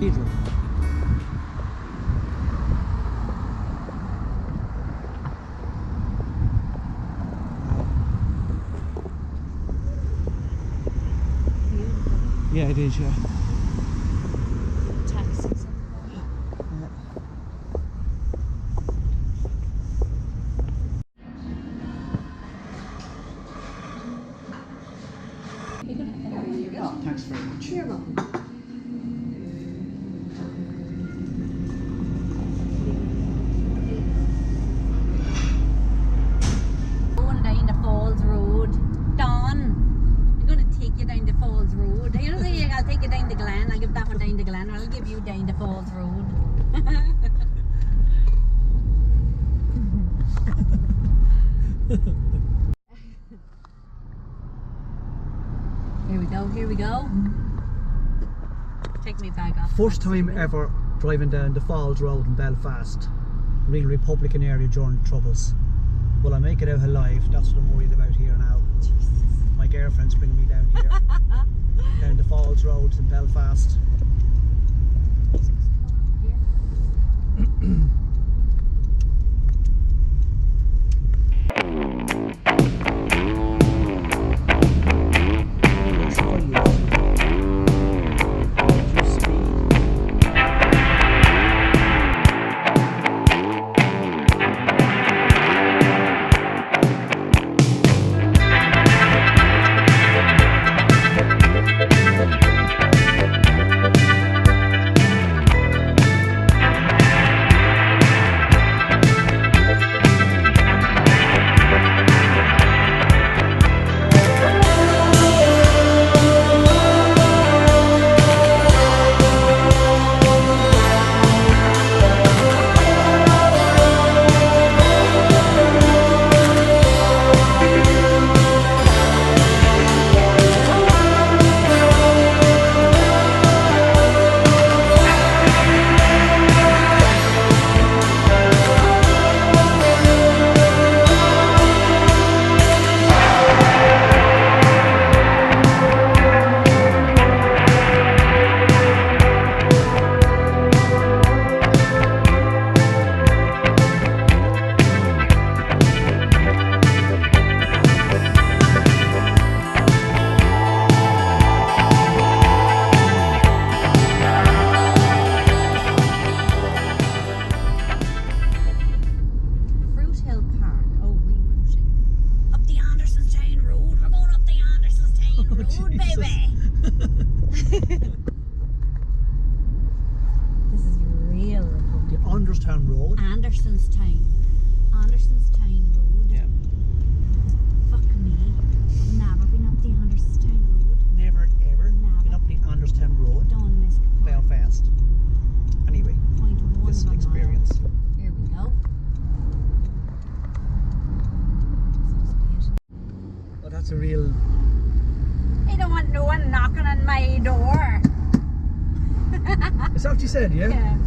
cathedral. Yeah, it is, yeah. Taxis. Thanks very much. You're welcome. Going down the Falls Road. Dawn, I'm going to take you down the Falls Road. You know, I'll take you down the Glen. I'll give that one down the Glen. I'll give you down the Falls Road. Here we go, here we go. Take me back off. First time ever driving down the Falls Road in Belfast. Real Republican area during the Troubles. Will I make it out alive? That's what I'm worried about here now. Jesus. My girlfriend's bringing me down here. Down the Falls Road in Belfast. Andersonstown Road. Yeah. Fuck me. I've never been up the Andersonstown Road. Never ever Never. been up the Andersonstown Road. Don't miss Belfast. Anyway, this is an experience. Here we go. Well, that's a real... I don't want no one knocking on my door. Is that what you said, yeah? Yeah.